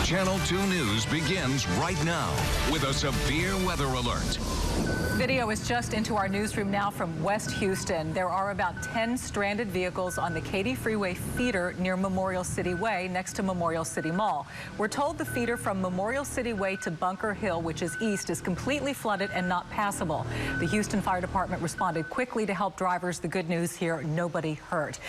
Channel 2 News begins right now with a severe weather alert. Video is just into our newsroom now from West Houston. There are about 10 stranded vehicles on the Katy Freeway feeder near Memorial City Way next to Memorial City Mall. We're told the feeder from Memorial City Way to Bunker Hill, which is east, is completely flooded and not passable. The Houston Fire Department responded quickly to help drivers. The good news here, nobody hurt.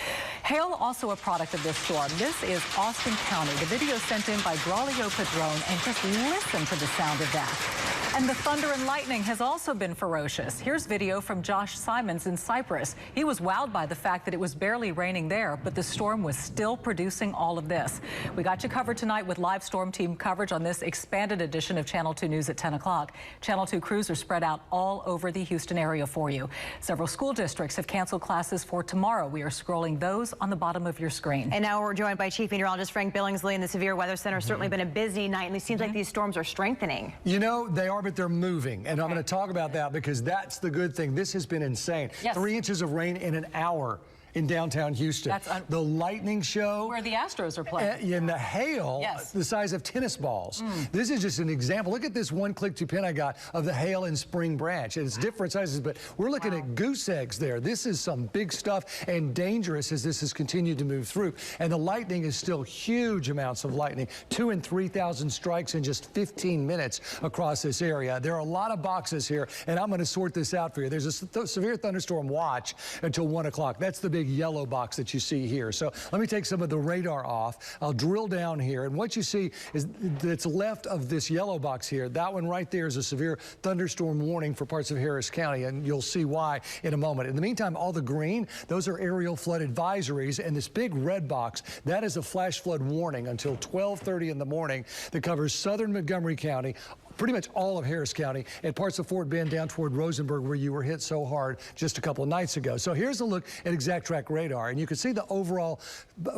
Hail also a product of this storm. This is Austin County. The video sent in by Braulio Padron, and just listen to the sound of that. And the thunder and lightning has also been ferocious. Here's video from Josh Simons in Cypress. He was wowed by the fact that it was barely raining there, but the storm was still producing all of this. We got you covered tonight with live storm team coverage on this expanded edition of Channel 2 News at 10 o'clock. Channel 2 crews are spread out all over the Houston area for you. Several school districts have canceled classes for tomorrow. We are scrolling those on the bottom of your screen. And now we're joined by Chief Meteorologist Frank Billingsley in the Severe Weather Center. Certainly been a busy night, and it seems like these storms are strengthening. You know, they are, but they're moving. And I'm going to talk about that because that's the good thing. This has been insane. Yes. 3 inches of rain in an hour in downtown Houston. The lightning show. Where the Astros are playing. And the hail, the size of tennis balls. This is just an example. Look at this one click-to-pin I got of the hail in Spring Branch. And it's different sizes, but we're looking at goose eggs there. This is some big stuff and dangerous as this has continued to move through. And the lightning is still huge amounts of lightning. 2,000 and 3,000 strikes in just 15 minutes across this area. There are a lot of boxes here, and I'm going to sort this out for you. There's a severe thunderstorm watch until 1 o'clock. That's the big yellow box that you see here. So let me take some of the radar off. I'll drill down here, and what you see is that's left of this yellow box here. That one right there is a severe thunderstorm warning for parts of Harris County, and you'll see why in a moment. In the meantime, all the green, those are aerial flood advisories, and this big red box, that is a flash flood warning until 12:30 in the morning that covers southern Montgomery County, pretty much all of Harris County, and parts of Fort Bend down toward Rosenberg, where you were hit so hard just a couple of nights ago. So here's a look at exact track radar, and you can see the overall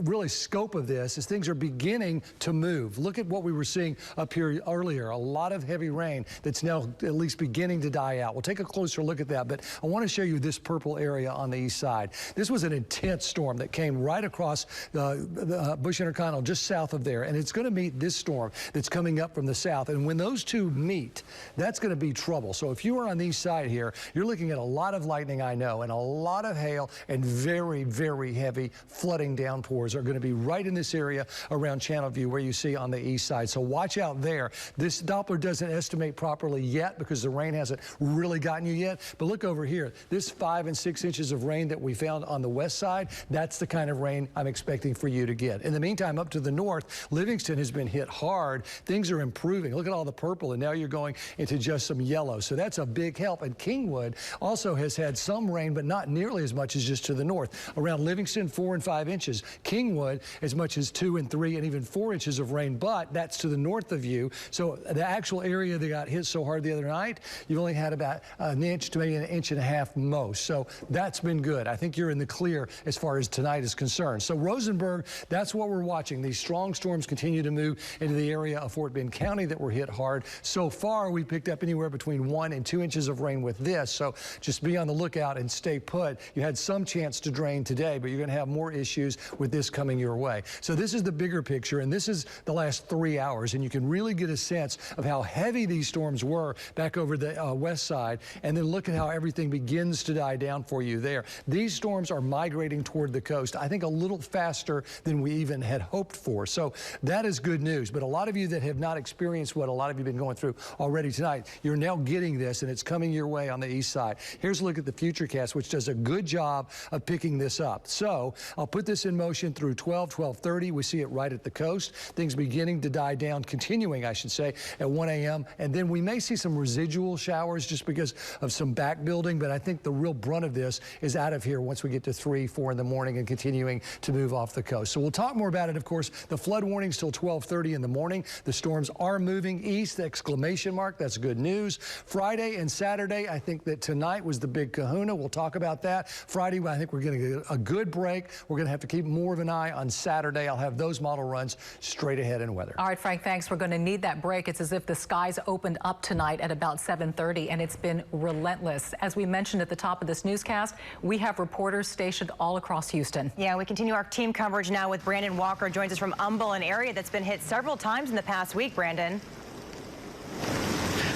really scope of this as things are beginning to move. Look at what we were seeing up here earlier, a lot of heavy rain that's now at least beginning to die out. We'll take a closer look at that, but I want to show you this purple area on the east side. This was an intense storm that came right across the Bush Intercontinental just south of there, and it's going to meet this storm that's coming up from the south, and when those two meet, that's going to be trouble. So if you are on the east side here, you're looking at a lot of lightning, I know, and a lot of hail, and very, very heavy flooding downpours are going to be right in this area around Channelview where you see on the east side. So watch out there. This Doppler doesn't estimate properly yet because the rain hasn't really gotten you yet. But look over here. This 5 and 6 inches of rain that we found on the west side, that's the kind of rain I'm expecting for you to get. In the meantime, up to the north, Livingston has been hit hard. Things are improving. Look at all the purple, and now you're going into just some yellow. So that's a big help. And Kingwood also has had some rain, but not nearly as much as just to the north. Around Livingston, 4 and 5 inches. Kingwood, as much as 2 and 3 and even 4 inches of rain, but that's to the north of you. So the actual area that got hit so hard the other night, you've only had about an inch to maybe an inch and a half most. So that's been good. I think you're in the clear as far as tonight is concerned. So Rosenberg, that's what we're watching. These strong storms continue to move into the area of Fort Bend County that were hit hard. So far, we picked up anywhere between 1 and 2 inches of rain with this. So just be on the lookout and stay put. You had some chance to drain today, but you're going to have more issues with this coming your way. So this is the bigger picture, and this is the last 3 hours, and you can really get a sense of how heavy these storms were back over the west side, and then look at how everything begins to die down for you there. These storms are migrating toward the coast, I think a little faster than we even had hoped for. So that is good news, but a lot of you that have not experienced what a lot of you have been going through already tonight, you're now getting this, and it's coming your way on the east side. Here's a look at the Futurecast, which does a good job of picking this up. So I'll put this in motion through 12:30. We see it right at the coast. Things beginning to die down, continuing, I should say, at 1 a.m. And then we may see some residual showers just because of some back building, but I think the real brunt of this is out of here once we get to 3, 4 in the morning and continuing to move off the coast. So we'll talk more about it, of course. The flood warnings till 12:30 in the morning. The storms are moving east. That exclamation mark. That's good news. Friday and Saturday, I think that tonight was the big kahuna. We'll talk about that. Friday, I think we're going to get a good break. We're going to have to keep more of an eye on Saturday. I'll have those model runs straight ahead in weather. All right, Frank, thanks. We're going to need that break. It's as if the skies opened up tonight at about 7:30, and it's been relentless. As we mentioned at the top of this newscast, we have reporters stationed all across Houston. Yeah, we continue our team coverage now with Brandon Walker. Joins us from Humble, an area that's been hit several times in the past week. Brandon.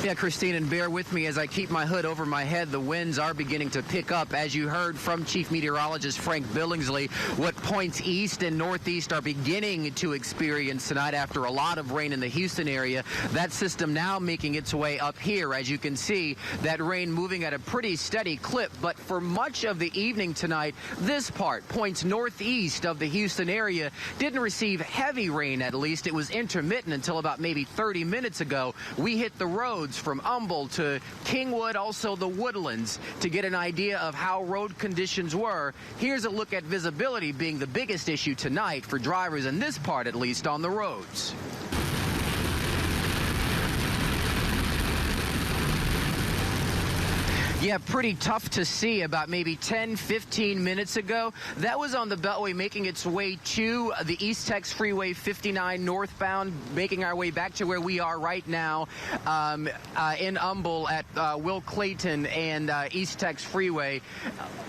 Yeah, Christine, and bear with me as I keep my hood over my head. The winds are beginning to pick up. As you heard from Chief Meteorologist Frank Billingsley, what points east and northeast are beginning to experience tonight after a lot of rain in the Houston area. That system now making its way up here. As you can see, that rain moving at a pretty steady clip. But for much of the evening tonight, this part points northeast of the Houston area. Didn't receive heavy rain, at least. It was intermittent until about maybe 30 minutes ago. We hit the roads from Humble to Kingwood, also the Woodlands, to get an idea of how road conditions were. Here's a look at visibility being the biggest issue tonight for drivers in this part, at least, on the roads. Yeah, pretty tough to see. About maybe 10, 15 minutes ago, that was on the Beltway making its way to the East Tex Freeway 59 northbound, making our way back to where we are right now in Humble at Will Clayton and East Tex Freeway.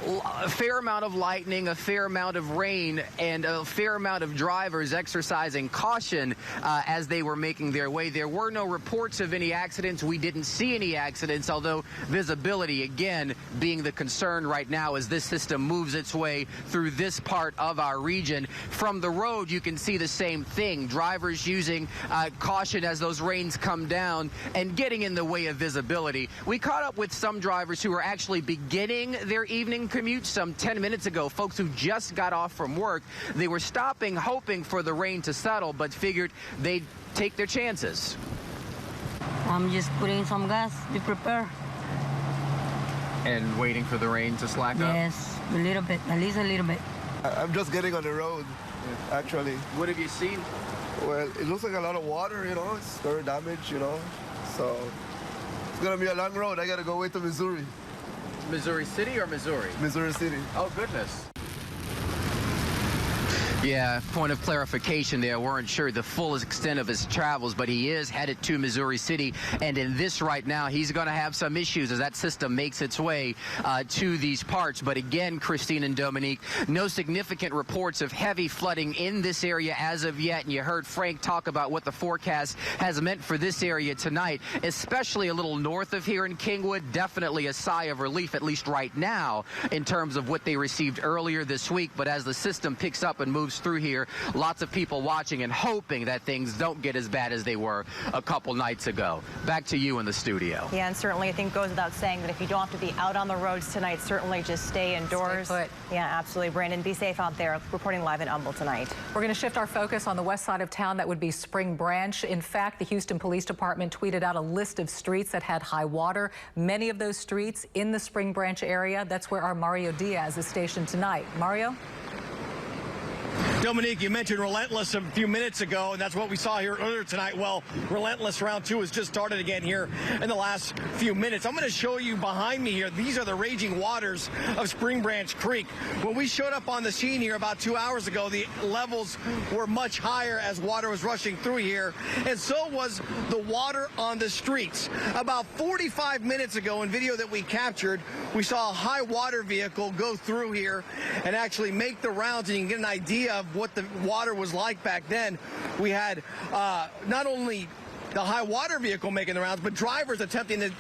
A fair amount of lightning, a fair amount of rain, and a fair amount of drivers exercising caution as they were making their way. There were no reports of any accidents. We didn't see any accidents, although visibility again being the concern right now as this system moves its way through this part of our region. From the road, you can see the same thing. Drivers using caution as those rains come down and getting in the way of visibility. We caught up with some drivers who are actually beginning their evening commute some 10 minutes ago, folks who just got off from work. They were stopping, hoping for the rain to settle, but figured they'd take their chances. I'm just putting some gas to prepare. And waiting for the rain to slack up? Yes, a little bit, at least a little bit. I'm just getting on the road, actually. What have you seen? Well, it looks like a lot of water, you know, it's very damaged, you know. So it's gonna be a long road. I gotta go way to Missouri. Missouri City or Missouri? Missouri City. Oh, goodness. Yeah, point of clarification there. Weren't sure the full extent of his travels, but he is headed to Missouri City. And in this right now, he's going to have some issues as that system makes its way to these parts. But again, Christine and Dominique, no significant reports of heavy flooding in this area as of yet. And you heard Frank talk about what the forecast has meant for this area tonight, especially a little north of here in Kingwood. Definitely a sigh of relief, at least right now, in terms of what they received earlier this week. But as the system picks up and moves through here, lots of people watching and hoping that things don't get as bad as they were a couple nights ago. Back to you in the studio. Yeah, and certainly I think goes without saying that if you don't have to be out on the roads tonight, certainly just stay indoors. Stay put. Yeah, absolutely. Brandon, be safe out there. Reporting live in Humble tonight. We're going to shift our focus on the west side of town. That would be Spring Branch. In fact, the Houston Police Department tweeted out a list of streets that had high water. Many of those streets in the Spring Branch area. That's where our Mario Diaz is stationed tonight. Mario? Dominique, you mentioned relentless a few minutes ago, and that's what we saw here earlier tonight. Well, relentless round 2 has just started again here in the last few minutes. I'm going to show you behind me here. These are the raging waters of Spring Branch Creek. When we showed up on the scene here about 2 hours ago, the levels were much higher as water was rushing through here, and so was the water on the streets. About 45 minutes ago, in video that we captured, we saw a high water vehicle go through here and actually make the rounds, and you can get an idea of what the water was like back then. We had not only the high water vehicle making the rounds, but drivers attempting to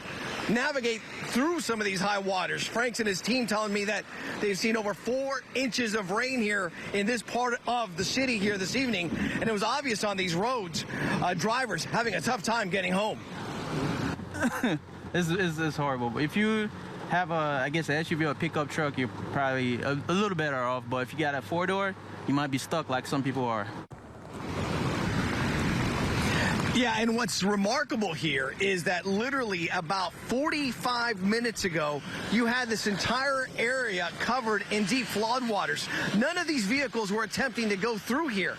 navigate through some of these high waters. Frank's and his team telling me that they've seen over 4 inches of rain here in this part of the city here this evening, and it was obvious on these roads, drivers having a tough time getting home. It's horrible. If you have I guess, an SUV or a pickup truck, you're probably a little better off. But if you got a 4-door, you might be stuck like some people are. Yeah, and what's remarkable here is that literally about 45 minutes ago, you had this entire area covered in deep floodwaters. None of these vehicles were attempting to go through here.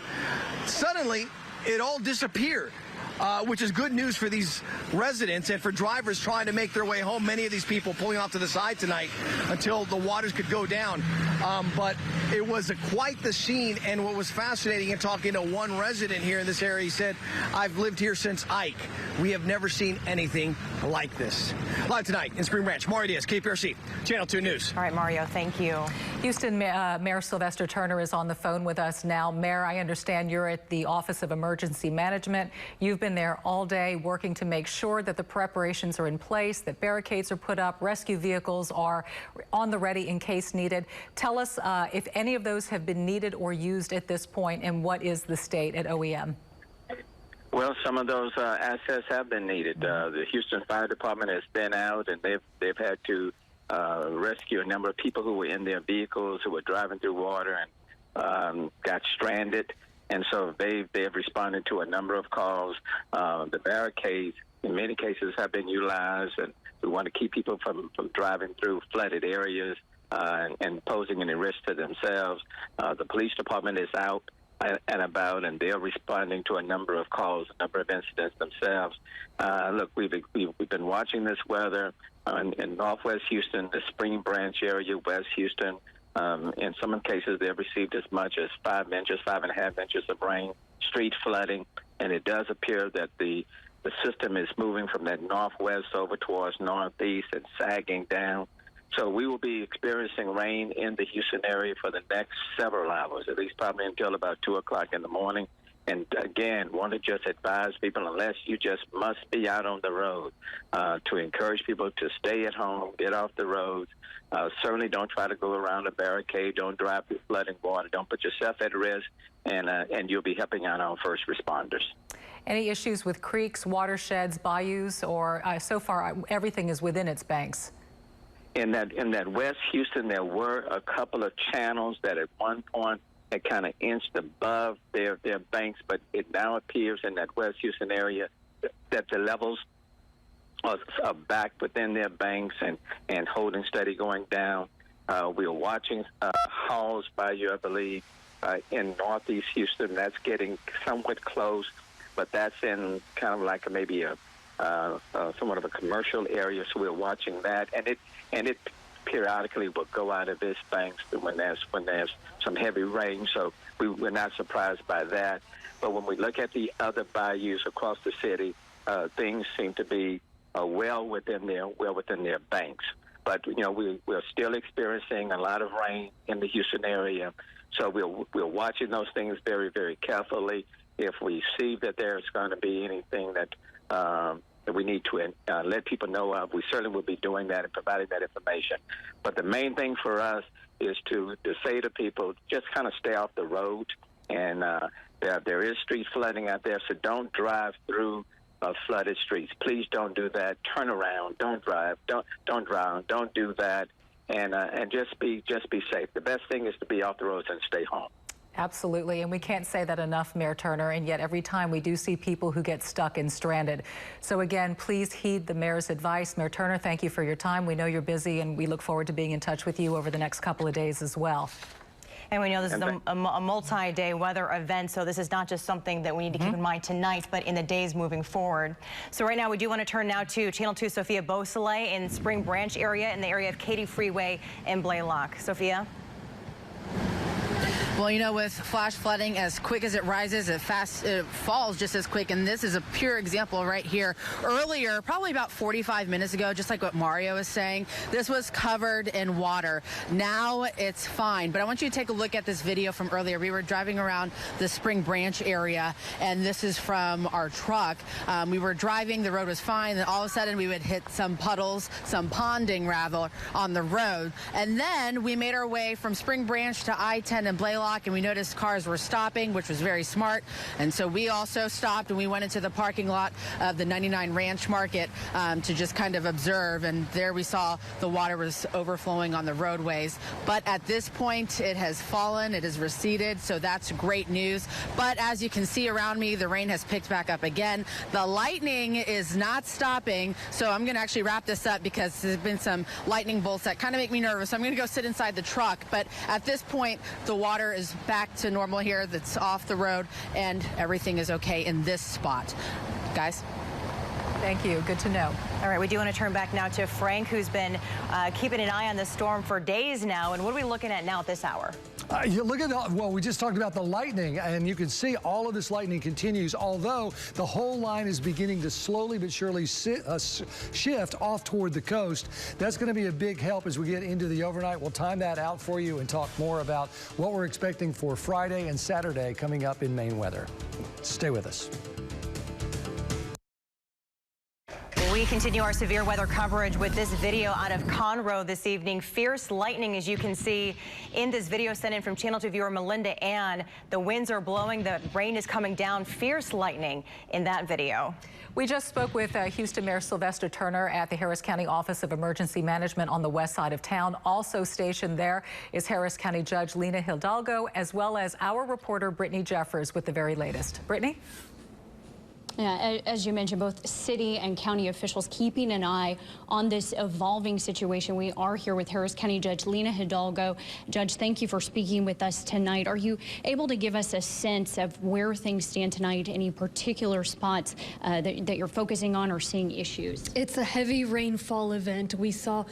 Suddenly, it all disappeared. which is good news for these residents and for drivers trying to make their way home. Many of these people pulling off to the side tonight until the waters could go down. But it was quite the scene, and what was fascinating in talking to one resident here in this area, he said, I've lived here since Ike. We have never seen anything like this. Live tonight in Spring Branch, Mario Diaz, KPRC, Channel 2 News. All right, Mario, thank you. Houston Mayor Sylvester Turner is on the phone with us now. Mayor, I understand you're at the Office of Emergency Management. You've been there all day working to make sure that the preparations are in place, that barricades are put up, rescue vehicles are on the ready in case needed. Tell us if any of those have been needed or used at this point, and what is the state at OEM? Well, some of those assets have been needed. The Houston Fire Department has been out, and they've had to rescue a number of people who were in their vehicles, who were driving through water and got stranded. And so they have responded to a number of calls. The barricades, in many cases, have been utilized, and we want to keep people from driving through flooded areas and posing any risk to themselves. The police department is out and about, and they're responding to a number of calls, a number of incidents themselves. Look, we've been watching this weather in Northwest Houston, the Spring Branch area, West Houston. In some cases, they've received as much as 5 inches, 5.5 inches of rain, street flooding, and it does appear that the system is moving from that northwest over towards northeast and sagging down. So we will be experiencing rain in the Houston area for the next several hours, at least probably until about 2 o'clock in the morning. And again, want to just advise people, unless you just must be out on the road, to encourage people to stay at home, get off the roads. Certainly don't try to go around a barricade. Don't drive through flooding water. Don't put yourself at risk, and you'll be helping out our first responders. Any issues with creeks, watersheds, bayous, or so far everything is within its banks? In that West Houston, there were a couple of channels that at one point had kind of inched above their banks, but it now appears in that West Houston area that the levels are back within their banks and holding steady, going down. We are watching Halls Bayou, I believe, in northeast Houston. That's getting somewhat close, but that's in kind of like maybe somewhat of a commercial area, so we're watching that, and it periodically will go out of its banks when there's some heavy rain, so we're not surprised by that. But when we look at the other bayous across the city, things seem to be well within their banks. But we're still experiencing a lot of rain in the Houston area, so we're watching those things very, very carefully. If we see that there's going to be anything that we need to let people know of, we certainly will be doing that and providing that information. But the main thing for us is to say to people, just kind of stay off the road. And there is street flooding out there, so don't drive through flooded streets. Please don't do that. Turn around. Don't drive. Don't drive. Don't do that. And just be safe. The best thing is to be off the roads and stay home. Absolutely, and we can't say that enough, Mayor Turner, and yet every time we do see people who get stuck and stranded. So again, please heed the mayor's advice. Mayor Turner, thank you for your time. We know you're busy, and we look forward to being in touch with you over the next couple of days as well. And we know this is a multi-day weather event, so this is not just something that we need to keep in mind tonight, but in the days moving forward. So right now, we do want to turn now to Channel 2 Sophia Beausoleil in Spring Branch area, in the area of Katy Freeway and Blaylock. Sophia? Well, with flash flooding, as quick as it rises, it falls just as quick. And this is a pure example right here. Earlier, probably about 45 minutes ago, just like what Mario was saying, this was covered in water. Now it's fine. But I want you to take a look at this video from earlier. We were driving around the Spring Branch area, and this is from our truck. We were driving, the road was fine, and all of a sudden we would hit some puddles, some ponding rather, on the road. And then we made our way from Spring Branch to I-10 and Blaylock, and we noticed cars were stopping, which was very smart. And so we also stopped, and we went into the parking lot of the 99 Ranch Market to just kind of observe. And there we saw the water was overflowing on the roadways. But at this point, it has fallen, it has receded, so that's great news. But as you can see around me, the rain has picked back up again. The lightning is not stopping, so I'm going to actually wrap this up because there's been some lightning bolts that kind of make me nervous. So I'm going to go sit inside the truck. But at this point, the water is back to normal here. That's off the road, and everything is okay in this spot. Guys. Thank you. Good to know. All right, we do want to turn back now to Frank, who's been keeping an eye on the storm for days now. And what are we looking at now at this hour? You look at well, we just talked about the lightning, and you can see all of this lightning continues, although the whole line is beginning to slowly but surely shift off toward the coast. That's going to be a big help as we get into the overnight. We'll time that out for you and talk more about what we're expecting for Friday and Saturday coming up in Maine weather. Stay with us. We continue our severe weather coverage with this video out of Conroe this evening. Fierce lightning, as you can see in this video sent in from Channel 2 viewer Melinda Ann. The winds are blowing, the rain is coming down, fierce lightning in that video. We just spoke with Houston Mayor Sylvester Turner at the Harris County Office of Emergency Management on the west side of town. Also stationed there is Harris County Judge Lina Hidalgo, as well as our reporter Brittany Jeffers with the very latest. Brittany? Yeah, as you mentioned, both city and county officials keeping an eye on this evolving situation. We are here with Harris County Judge Lina Hidalgo. Judge, thank you for speaking with us tonight. Are you able to give us a sense of where things stand tonight, any particular spots that you're focusing on or seeing issues? It's a heavy rainfall event. We saw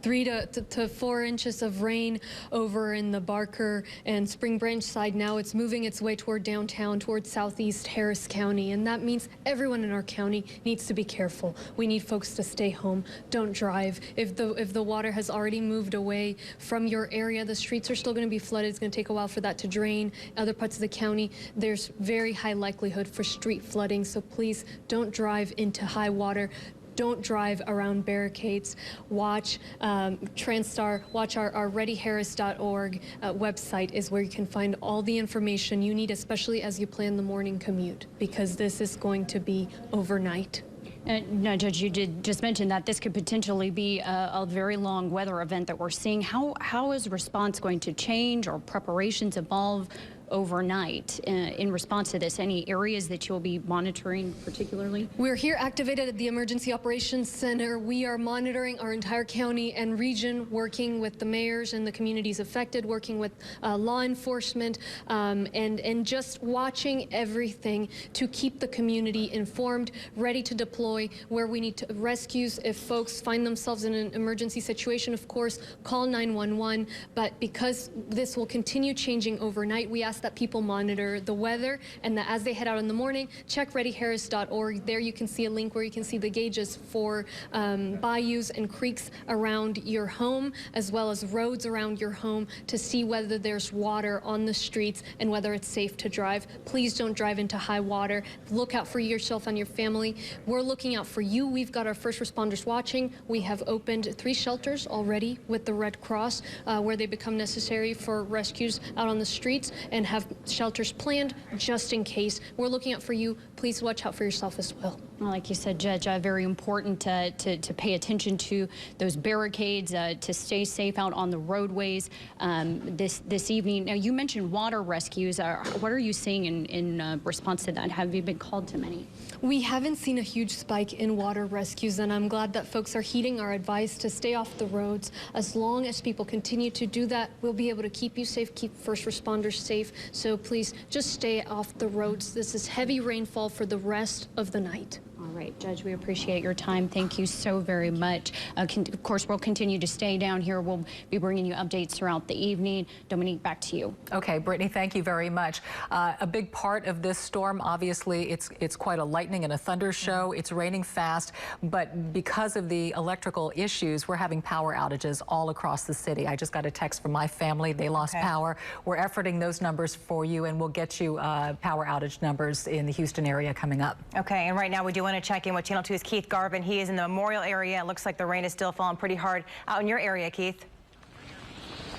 3 to 4 inches of rain over in the Barker and Spring Branch side. Now it's moving its way toward downtown, toward southeast Harris County, and that means everyone in our county needs to be careful. We need folks to stay home. Don't drive. If the water has already moved away from your area, the streets are still going to be flooded. It's going to take a while for that to drain. Other parts of the county, there's very high likelihood for street flooding, so please don't drive into high water. Don't drive around barricades. Watch Transtar, watch our readyharris.org website is where you can find all the information you need, especially as you plan the morning commute, because this is going to be overnight. No, Judge, you did just mention that this could potentially be a very long weather event that we're seeing. How is response going to change or preparations evolve overnight in response to this? Any areas that you'll be monitoring particularly? We're here activated at the Emergency Operations Center. We are monitoring our entire county and region, working with the mayors and the communities affected, working with law enforcement, and just watching everything to keep the community informed, ready to deploy where we need to rescues. If folks find themselves in an emergency situation, of course, call 911. But because this will continue changing overnight, we ask that people monitor the weather, and that as they head out in the morning, check readyharris.org. There you can see a link where you can see the gauges for bayous and creeks around your home, as well as roads around your home, to see whether there's water on the streets and whether it's safe to drive. Please don't drive into high water. Look out for yourself and your family. We're looking out for you. We've got our first responders watching. We have opened 3 shelters already with the Red Cross where they become necessary for rescues out on the streets, and have shelters planned just in case. We're looking out for you. Please watch out for yourself as well. Well, like you said, Judge, very important to pay attention to those barricades, to stay safe out on the roadways this evening. Now, you mentioned water rescues. What are you seeing in response to that? Have you been called to many? We haven't seen a huge spike in water rescues, and I'm glad that folks are heeding our advice to stay off the roads. As long as people continue to do that, we'll be able to keep you safe, keep first responders safe. So please just stay off the roads. This is heavy rainfall for the rest of the night. All right, Judge, we appreciate your time. Thank you so very much. Of course, we'll continue to stay down here. We'll be bringing you updates throughout the evening. Dominique, back to you. Okay, Brittany, thank you very much. A big part of this storm, obviously, it's quite a lightning and a thunder show. It's raining fast, but because of the electrical issues, we're having power outages all across the city. I just got a text from my family. They lost power. We're efforting those numbers for you, and we'll get you power outage numbers in the Houston area coming up. Okay, and right now we do want to check in with Channel 2's Keith Garvin. He is in the Memorial area. It looks like the rain is still falling pretty hard out in your area, Keith.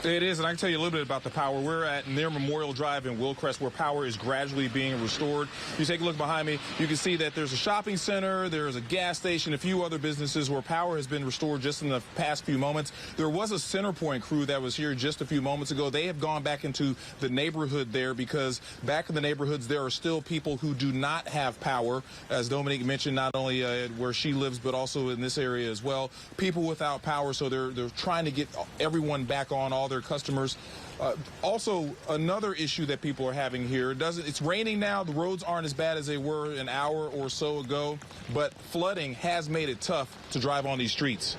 It is, and I can tell you a little bit about the power. We're at near Memorial Drive in Wilcrest, where power is gradually being restored. You take a look behind me, you can see that there's a shopping center, there's a gas station, a few other businesses where power has been restored just in the past few moments. There was a CenterPoint crew that was here just a few moments ago. They have gone back into the neighborhood there, because back in the neighborhoods there are still people who do not have power, as Dominique mentioned, not only where she lives but also in this area as well. People without power, so they're trying to get everyone back on. All all their customers. Also, another issue that people are having here, it's raining now. The roads aren't as bad as they were an hour or so ago, but flooding has made it tough to drive on these streets.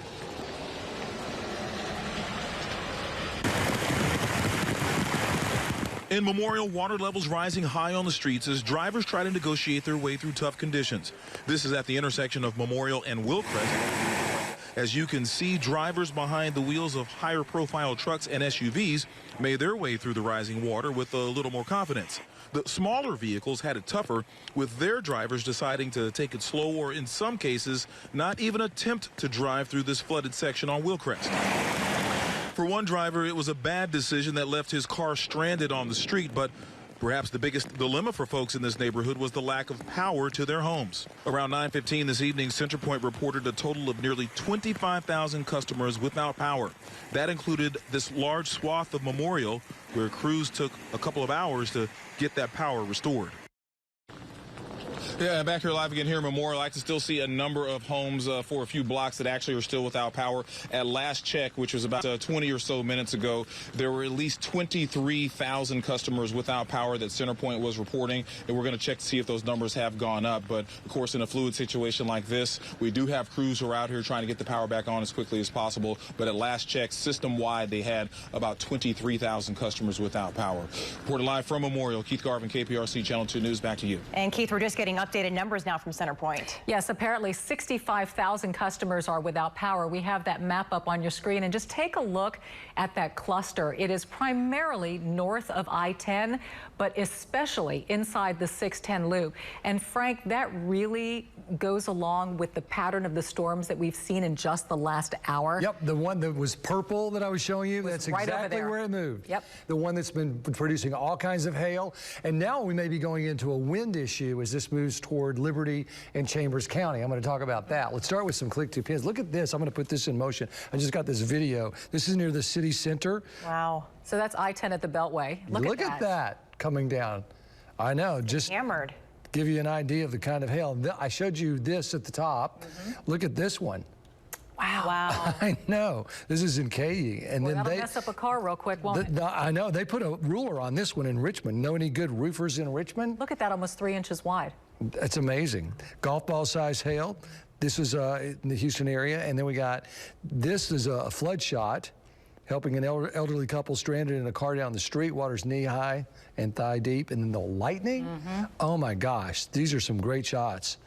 In Memorial, water levels rising high on the streets as drivers try to negotiate their way through tough conditions. This is at the intersection of Memorial and Wilcrest. As you can see, drivers behind the wheels of higher profile trucks and SUVs made their way through the rising water with a little more confidence. The smaller vehicles had it tougher, with their drivers deciding to take it slow or, in some cases, not even attempt to drive through this flooded section on Wilcrest. For one driver, it was a bad decision that left his car stranded on the street, but perhaps the biggest dilemma for folks in this neighborhood was the lack of power to their homes. Around 9:15 this evening, CenterPoint reported a total of nearly 25,000 customers without power. That included this large swath of Memorial, where crews took a couple of hours to get that power restored. Yeah, back here live again here in Memorial. I can still see a number of homes for a few blocks that actually are still without power. At last check, which was about 20 or so minutes ago, there were at least 23,000 customers without power that CenterPoint was reporting, and we're going to check to see if those numbers have gone up. But, of course, in a fluid situation like this, we do have crews who are out here trying to get the power back on as quickly as possible. But at last check, system-wide, they had about 23,000 customers without power. Reported live from Memorial, Keith Garvin, KPRC Channel 2 News. Back to you. And, Keith, we're just getting updated numbers now from CenterPoint. Yes, apparently 65,000 customers are without power. We have that map up on your screen, and just take a look at that cluster. It is primarily north of I-10, but especially inside the 610 loop. And Frank, that really goes along with the pattern of the storms that we've seen in just the last hour. Yep, the one that was purple that I was showing you, that's right exactly where it moved. Yep. The one that's been producing all kinds of hail. And now we may be going into a wind issue as this moves toward Liberty and Chambers County. I'm going to talk about that. Let's start with some click-to pins. Look at this. I'm going to put this in motion. I just got this video. This is near the city center. Wow. So that's I-10 at the Beltway. Look at that coming down. I know. Just hammered. Give you an idea of the kind of hail. I showed you this at the top. Look at this one. Wow. Wow. I know. This is in Katy. And well, then that'll mess up a car real quick, won't it? I know. They put a ruler on this one in Richmond. Know any good roofers in Richmond? Look at that, almost 3 inches wide. That's amazing. Golf ball size hail. This is in the Houston area. And then we got, this is a flood shot, helping an elderly couple stranded in a car down the street. Water's knee high and thigh deep. And then the lightning. Oh my gosh, these are some great shots.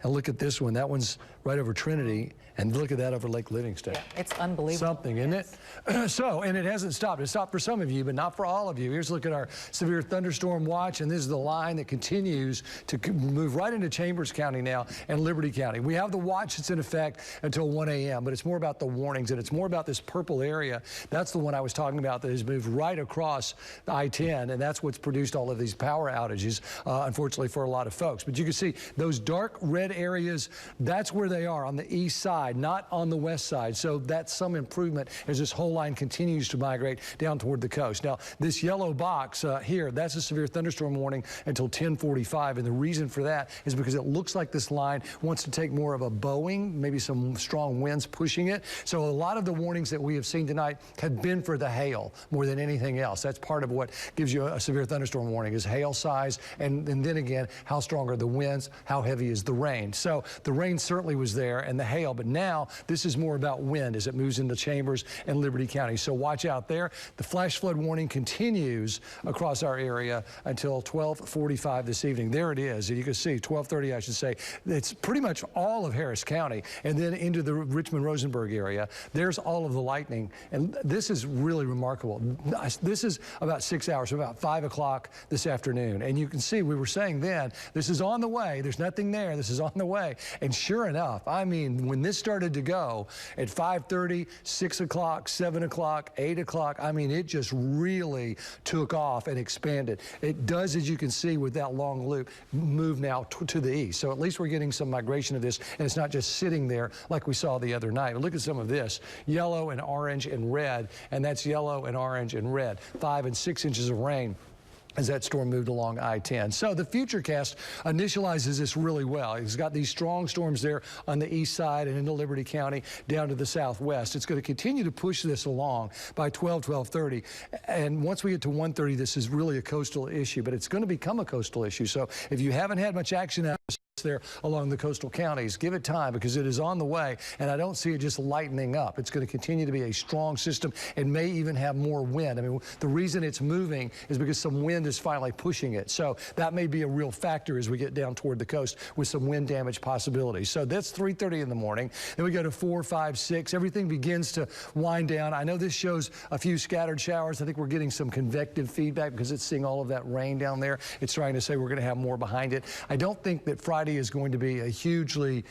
And look at this one. That one's right over Trinity. And look at that over Lake Livingston. Yeah, it's unbelievable. Something, isn't it? And it hasn't stopped. It stopped for some of you, but not for all of you. Here's a look at our severe thunderstorm watch, and this is the line that continues to move right into Chambers County now and Liberty County. We have the watch that's in effect until 1 a.m., but it's more about the warnings, and it's more about this purple area. That's the one I was talking about that has moved right across the I-10, and that's what's produced all of these power outages, unfortunately, for a lot of folks. But you can see those dark red areas, that's where they are on the east side, not on the west side. So that's some improvement as this whole line continues to migrate down toward the coast. Now, this yellow box here, that's a severe thunderstorm warning until 10:45. And the reason for that is because it looks like this line wants to take more of a bowing, maybe some strong winds pushing it. So a lot of the warnings that we have seen tonight have been for the hail more than anything else. That's part of what gives you a severe thunderstorm warning is hail size. And then again, how strong are the winds? How heavy is the rain? So the rain certainly was there and the hail, but now this is more about wind as it moves into Chambers and Liberty County. So watch out there. The flash flood warning continues across our area until 12:45 this evening. There it is. You can see 12:30, I should say. It's pretty much all of Harris County and then into the Richmond-Rosenberg area. There's all of the lightning. And this is really remarkable. This is about 6 hours, so about 5 o'clock this afternoon. And you can see, we were saying then, this is on the way. There's nothing there. This is on the way. And sure enough, I mean, when this started to go at 5:30, 6 o'clock, 7 o'clock, 8 o'clock, I mean, it just really took off and expanded. It does, as you can see with that long loop, move now to the east. So at least we're getting some migration of this, and it's not just sitting there like we saw the other night. But look at some of this, yellow and orange and red, and that's yellow and orange and red. 5 and 6 inches of rain as that storm moved along I-10. So the Futurecast initializes this really well. It's got these strong storms there on the east side and into Liberty County down to the southwest. It's going to continue to push this along by 12:30. And once we get to 1:30, this is really a coastal issue, but it's going to become a coastal issue. So if you haven't had much action out there along the coastal counties, give it time because it is on the way, and I don't see it just lightening up. It's going to continue to be a strong system and may even have more wind. I mean, the reason it's moving is because some wind is finally pushing it. So that may be a real factor as we get down toward the coast with some wind damage possibilities. So that's 3:30 in the morning. Then we go to 4, 5, 6. Everything begins to wind down. I know this shows a few scattered showers. I think we're getting some convective feedback because it's seeing all of that rain down there. It's trying to say we're going to have more behind it. I don't think that Friday is going to be a hugely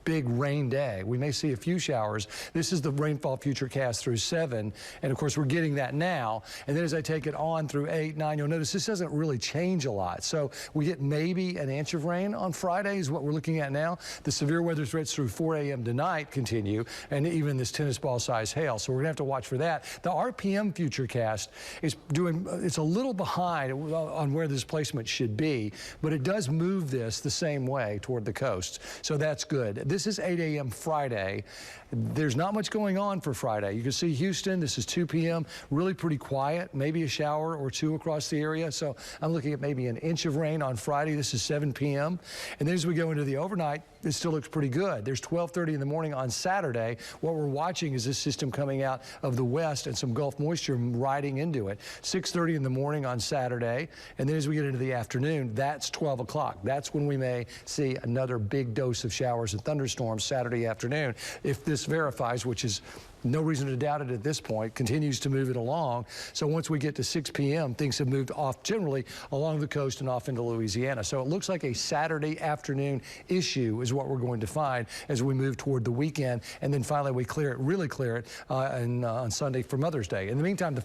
big rain day. We may see a few showers. This is the rainfall futurecast through 7, and of course we're getting that now. And then as I take it on through 8, 9, you'll notice this doesn't really change a lot. So we get maybe an inch of rain on Friday is what we're looking at now. The severe weather threats through 4 a.m. tonight continue, and even this tennis ball size hail. So we're going to have to watch for that. The RPM futurecast is it's a little behind on where this placement should be, but it does move this the same way toward the coast. So that's good. This is 8 a.m. Friday. There's not much going on for Friday. You can see Houston, this is 2 p.m., really pretty quiet, maybe a shower or two across the area. So I'm looking at maybe an inch of rain on Friday. This is 7 p.m. And then as we go into the overnight, it still looks pretty good. There's 12:30 in the morning on Saturday. What we're watching is this system coming out of the west and some Gulf moisture riding into it. 6:30 in the morning on Saturday. And then as we get into the afternoon, that's 12 o'clock. That's when we may see another big dose of showers and thunderstorms Saturday afternoon. If this verifies, which is no reason to doubt it at this point, continues to move it along. So once we get to 6 p.m., things have moved off generally along the coast and off into Louisiana. So it looks like a Saturday afternoon issue is what we're going to find as we move toward the weekend. And then finally we clear it, really clear it on Sunday for Mother's Day. In the meantime, the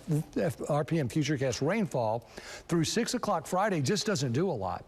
RPM Futurecast rainfall through 6 o'clock Friday just doesn't do a lot.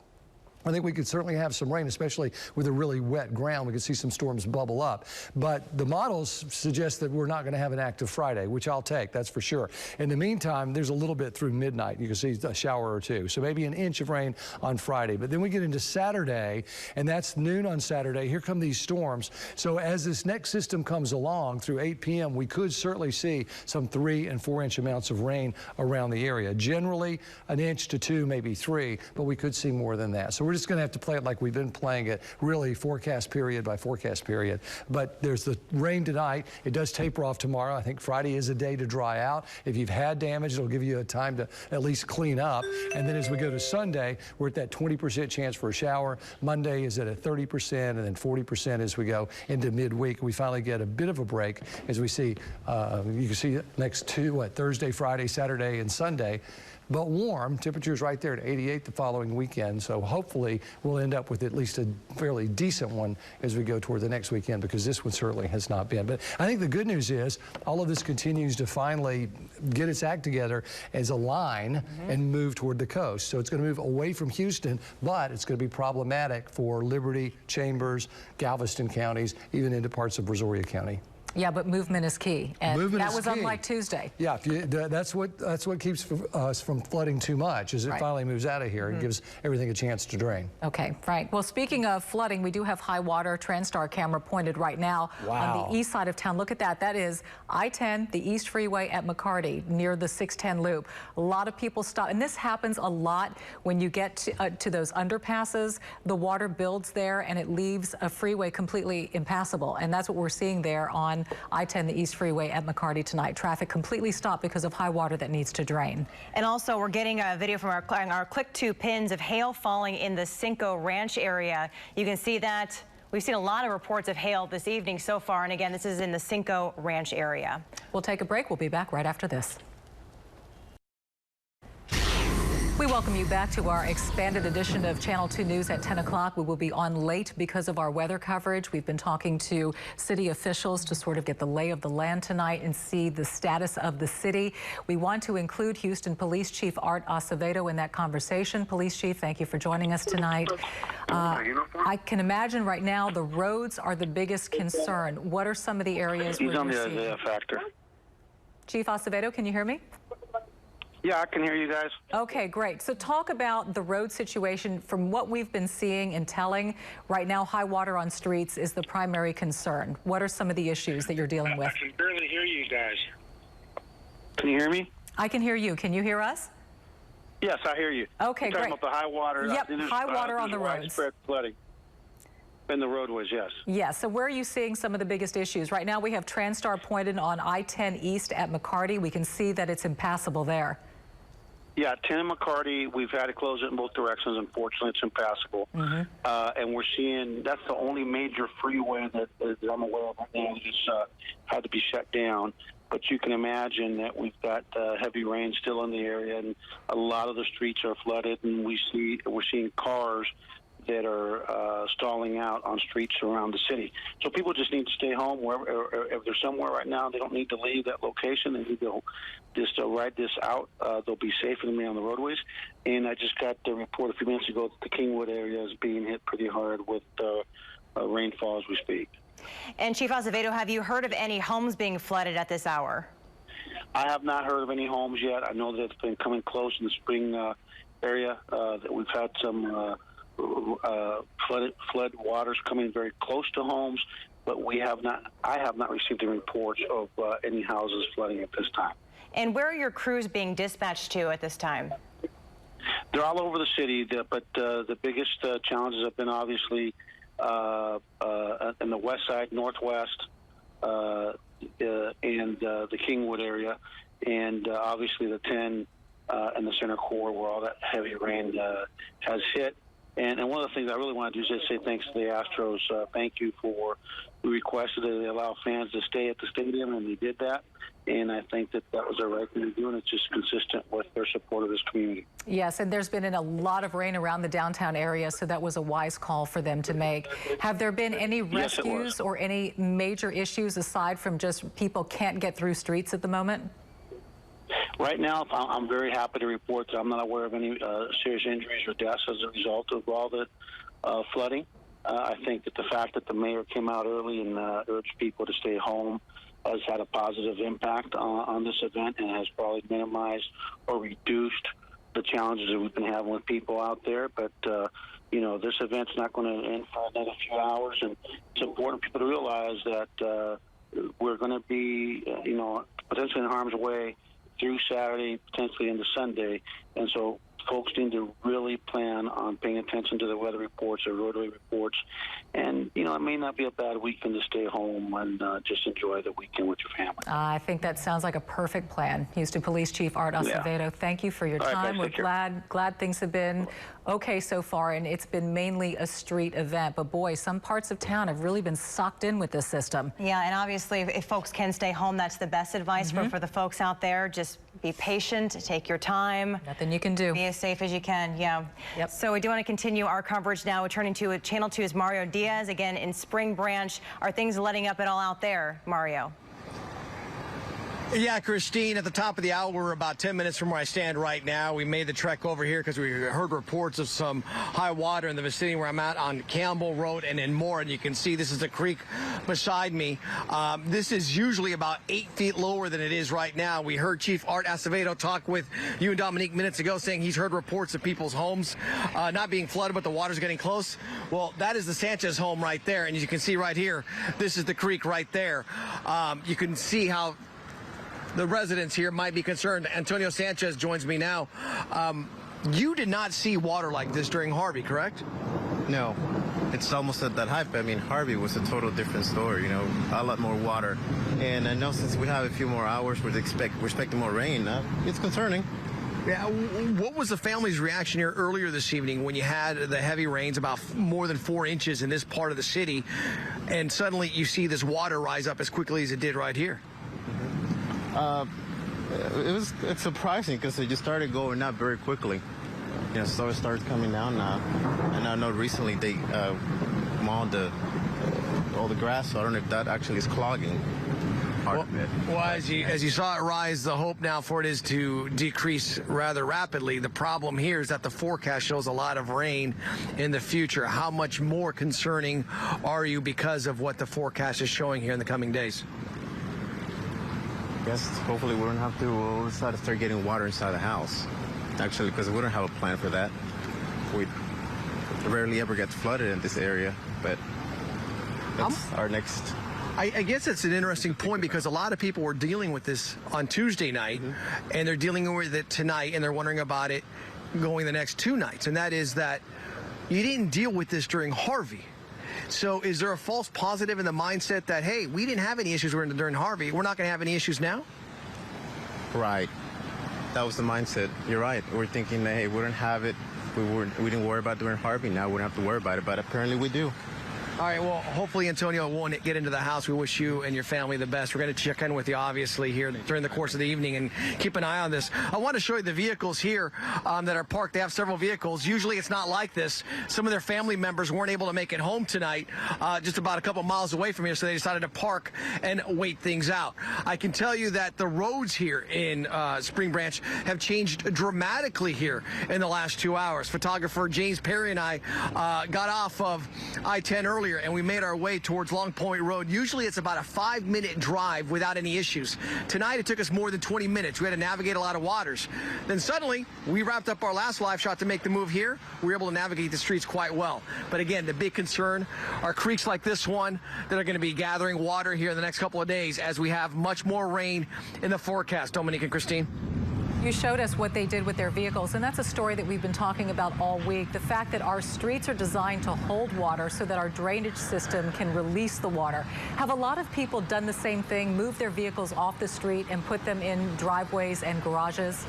I think we could certainly have some rain, especially with a really wet ground. We could see some storms bubble up. But the models suggest that we're not going to have an active Friday, which I'll take, that's for sure. In the meantime, there's a little bit through midnight. You can see a shower or two. So maybe an inch of rain on Friday. But then we get into Saturday, and that's noon on Saturday. Here come these storms. So as this next system comes along through 8 p.m., we could certainly see some 3 and 4 inch amounts of rain around the area. Generally, an inch to 2, maybe 3, but we could see more than that. So we're just going to have to play it like we've been playing it, really forecast period by forecast period. But there's the rain tonight. It does taper off tomorrow. I think Friday is a day to dry out. If you've had damage, it'll give you a time to at least clean up. And then as we go to Sunday, we're at that 20% chance for a shower. Monday is at a 30%, and then 40% as we go into midweek. We finally get a bit of a break as we see, you can see next Thursday, Friday, Saturday, and Sunday. But warm, temperatures right there at 88 the following weekend. So hopefully we'll end up with at least a fairly decent one as we go toward the next weekend, because this one certainly has not been. But I think the good news is all of this continues to finally get its act together as a line and move toward the coast. So it's going to move away from Houston, but it's going to be problematic for Liberty, Chambers, Galveston counties, even into parts of Brazoria County. Yeah, but movement is key, and that was key. Unlike Tuesday. Yeah, that's what keeps us from flooding too much, is it finally moves out of here and gives everything a chance to drain. Okay, right. Well, speaking of flooding, we do have high water. TransStar camera pointed right now on the east side of town. Look at that. That is I-10, the East Freeway at McCarty, near the 610 loop. A lot of people stop, and this happens a lot when you get to those underpasses. The water builds there, and it leaves a freeway completely impassable, and that's what we're seeing there on I-10, the East Freeway at McCarty tonight. Traffic completely stopped because of high water that needs to drain. And also, we're getting a video from our click-to pins of hail falling in the Cinco Ranch area. You can see that. We've seen a lot of reports of hail this evening so far. And again, this is in the Cinco Ranch area. We'll take a break. We'll be back right after this. We welcome you back to our expanded edition of Channel 2 News at 10 o'clock. We will be on late because of our weather coverage. We've been talking to city officials to sort of get the lay of the land tonight and see the status of the city. We want to include Houston Police Chief Art Acevedo in that conversation. Police Chief, thank you for joining us tonight. I can imagine right now the roads are the biggest concern. What are some of the areas where you're seeing? Factor. Chief Acevedo, can you hear me? Yeah, I can hear you guys. Okay, great. So talk about the road situation. From what we've been seeing and telling, right now high water on streets is the primary concern. What are some of the issues that you're dealing with? I can barely hear you guys. Can you hear me? I can hear you. Can you hear us? Yes, I hear you. Okay, You're great. talking about the high water. Yep, high water on the roads. Widespread flooding in the roadways, yes. Yes, so where are you seeing some of the biggest issues? Right now we have TransStar pointed on I-10 East at McCarty. We can see that it's impassable there. Yeah, 10 and McCarty, we've had to close it in both directions. Unfortunately, it's impassable. And we're seeing that's the only major freeway that I'm aware of right now that's had to be shut down. But you can imagine that we've got heavy rain still in the area, and a lot of the streets are flooded, and we're seeing cars that are stalling out on streets around the city. So people just need to stay home. Wherever, if they're somewhere right now, they don't need to leave that location. They need to just ride this out. They'll be safer than me on the roadways. And I just got the report a few minutes ago that the Kingwood area is being hit pretty hard with rainfall as we speak. And Chief Acevedo, have you heard of any homes being flooded at this hour? I have not heard of any homes yet. I know that it's been coming close in the spring area, that we've had some flood waters coming very close to homes, but I have not received any reports of any houses flooding at this time. And where are your crews being dispatched to at this time? They're all over the city, but the biggest challenges have been obviously in the west side, northwest, and the Kingwood area, and obviously the 10 and the center core where all that heavy rain has hit. And one of the things I really want to do is just say thanks to the Astros. Thank you for we requested that they allow fans to stay at the stadium, and they did that. And I think that that was the right thing to do, and it's just consistent with their support of this community. Yes, and there's been a lot of rain around the downtown area, so that was a wise call for them to make. Have there been any rescues or any major issues aside from just people can't get through streets at the moment? Right now, I'm very happy to report that I'm not aware of any serious injuries or deaths as a result of all the flooding. I think that the fact that the mayor came out early and urged people to stay home has had a positive impact on this event and has probably minimized or reduced the challenges that we've been having with people out there. But, you know, this event's not going to end for another few hours, and it's important for people to realize that we're going to be, you know, potentially in harm's way through Saturday, potentially into Sunday. And so folks need to really plan on paying attention to the weather reports or roadway reports. And, you know, it may not be a bad weekend to stay home and just enjoy the weekend with your family. I think that sounds like a perfect plan. Houston Police Chief Art Acevedo, thank you for your time. We're glad things have been okay so far, and it's been mainly a street event. But boy, some parts of town have really been sucked in with this system. Yeah, and obviously if folks can stay home, that's the best advice for the folks out there. Just be patient, take your time. Nothing you can do. Be as safe as you can, yeah. Yep. So we do want to continue our coverage now. We're turning to Channel 2's Mario Diaz, again in Spring Branch. Are things letting up at all out there, Mario? Yeah, Christine, at the top of the hour, we're about 10 minutes from where I stand right now. We made the trek over here because we heard reports of some high water in the vicinity where I'm at on Campbell Road and in Moore. And you can see this is the creek beside me. This is usually about 8 feet lower than it is right now. We heard Chief Art Acevedo talk with you and Dominique minutes ago saying he's heard reports of people's homes not being flooded, but the water's getting close. Well, that is the Sanchez home right there. And as you can see right here, this is the creek right there. You can see how the residents here might be concerned. Antonio Sanchez joins me now. You did not see water like this during Harvey, correct? No, it's almost at that hype. I mean, Harvey was a total different story, you know, a lot more water. And I know since we have a few more hours, we're expecting more rain. It's concerning. Yeah, what was the family's reaction here earlier this evening when you had the heavy rains, about more than 4 inches in this part of the city, and suddenly you see this water rise up as quickly as it did right here? It's surprising because it just started going up very quickly. You know, so it started coming down now. And I know recently they mowed all the grass, so I don't know if that actually is clogging part of it. Well, as you saw it rise, the hope now for it is to decrease rather rapidly. The problem here is that the forecast shows a lot of rain in the future. How much more concerning are you because of what the forecast is showing here in the coming days? guess hopefully we don't have to, we'll try to start getting water inside the house. Actually, because we don't have a plan for that. We rarely ever get flooded in this area, but that's our next. I guess it's an interesting point because a lot of people were dealing with this on Tuesday night, and they're dealing with it tonight, and they're wondering about it going the next 2 nights, and that is that you didn't deal with this during Harvey. So is there a false positive in the mindset that, hey, we didn't have any issues during Harvey, we're not going to have any issues now? Right. That was the mindset. You're right. We're thinking that, hey, we didn't have it. We didn't worry about it during Harvey. Now we don't have to worry about it, but apparently we do. All right, well, hopefully Antonio won't get into the house. We wish you and your family the best. We're going to check in with you, obviously, here during the course of the evening and keep an eye on this. I want to show you the vehicles here that are parked. They have several vehicles. Usually it's not like this. Some of their family members weren't able to make it home tonight, just about a couple miles away from here, so they decided to park and wait things out. I can tell you that the roads here in Spring Branch have changed dramatically here in the last 2 hours. Photographer James Perry and I got off of I-10 earlier, and we made our way towards Long Point Road. Usually it's about a 5-minute drive without any issues. Tonight it took us more than 20 minutes. We had to navigate a lot of waters. Then suddenly we wrapped up our last live shot to make the move here. We were able to navigate the streets quite well. But again, the big concern are creeks like this one that are going to be gathering water here in the next couple of days as we have much more rain in the forecast. Dominique and Christine. You showed us what they did with their vehicles, and that's a story that we've been talking about all week. The fact that our streets are designed to hold water so that our drainage system can release the water. Have a lot of people done the same thing, moved their vehicles off the street and put them in driveways and garages?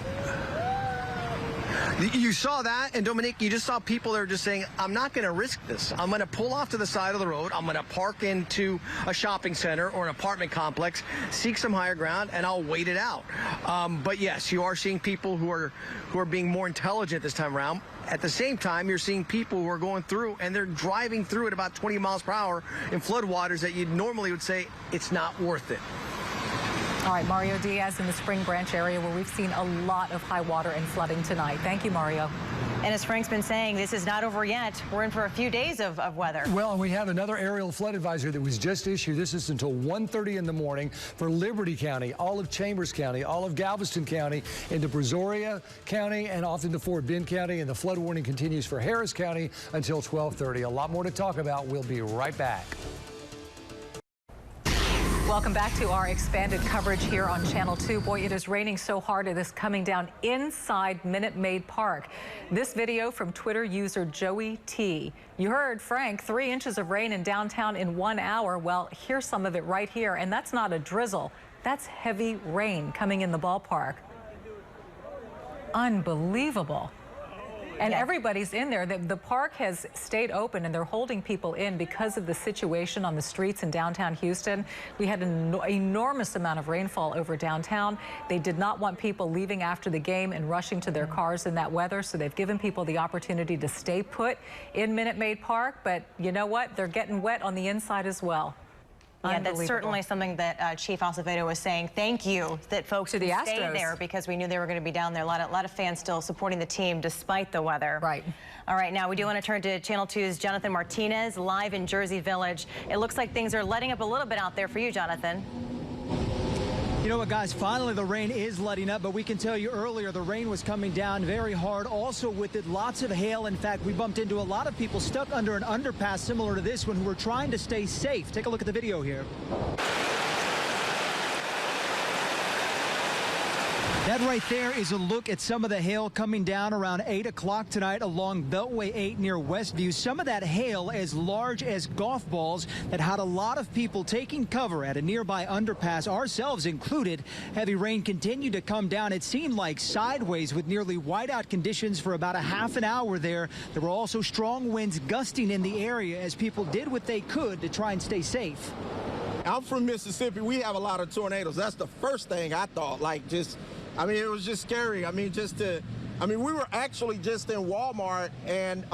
You saw that, and Dominique, you just saw people that are just saying, I'm not going to risk this. I'm going to pull off to the side of the road. I'm going to park into a shopping center or an apartment complex, seek some higher ground, and I'll wait it out. But yes, you are seeing people who are being more intelligent this time around. At the same time, you're seeing people who are going through, and they're driving through at about 20 miles per hour in floodwaters that you normally would say it's not worth it. All right, Mario Diaz in the Spring Branch area where we've seen a lot of high water and flooding tonight. Thank you, Mario. And as Frank's been saying, this is not over yet. We're in for a few days of weather. Well, and we have another aerial flood advisory that was just issued. This is until 1:30 in the morning for Liberty County, all of Chambers County, all of Galveston County, into Brazoria County, and off into Fort Bend County. And the flood warning continues for Harris County until 12:30. A lot more to talk about. We'll be right back. Welcome back to our expanded coverage here on Channel 2. Boy, it is raining so hard it is coming down inside Minute Maid Park. This video from Twitter user Joey T. You heard Frank, 3 inches of rain in downtown in 1 hour. Well, here's some of it right here, and that's not a drizzle. That's heavy rain coming in the ballpark. Unbelievable. And everybody's in there. The park has stayed open, and they're holding people in because of the situation on the streets in downtown Houston. We had an enormous amount of rainfall over downtown. They did not want people leaving after the game and rushing to their cars in that weather, so they've given people the opportunity to stay put in Minute Maid Park. But you know what? They're getting wet on the inside as well. Yeah, that's certainly something that Chief Acevedo was saying. Thank you that folks to the Astros stayed there because we knew they were going to be down there. A lot of fans still supporting the team despite the weather. Right. All right, now we do want to turn to Channel 2's Jonathan Martinez live in Jersey Village. It looks like things are letting up a little bit out there for you, Jonathan. You know what, guys, finally the rain is letting up, but we can tell you earlier the rain was coming down very hard. Also with it, lots of hail. In fact, we bumped into a lot of people stuck under an underpass similar to this one who were trying to stay safe. Take a look at the video here. That right there is a look at some of the hail coming down around 8 o'clock tonight along Beltway 8 near Westview. Some of that hail as large as golf balls that had a lot of people taking cover at a nearby underpass, ourselves included. Heavy rain continued to come down. It seemed like sideways with nearly whiteout conditions for about a half an hour there. There were also strong winds gusting in the area as people did what they could to try and stay safe. I'm from Mississippi. We have a lot of tornadoes. That's the first thing I thought, I mean, it was just scary. I mean, we were actually just in Walmart and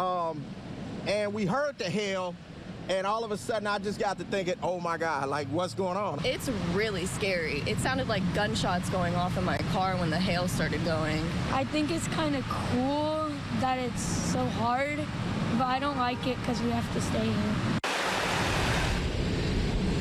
we heard the hail, and all of a sudden I just got to thinking, oh my God, like what's going on? It's really scary. It sounded like gunshots going off in my car when the hail started going. I think it's kind of cool that it's so hard, but I don't like it because we have to stay here.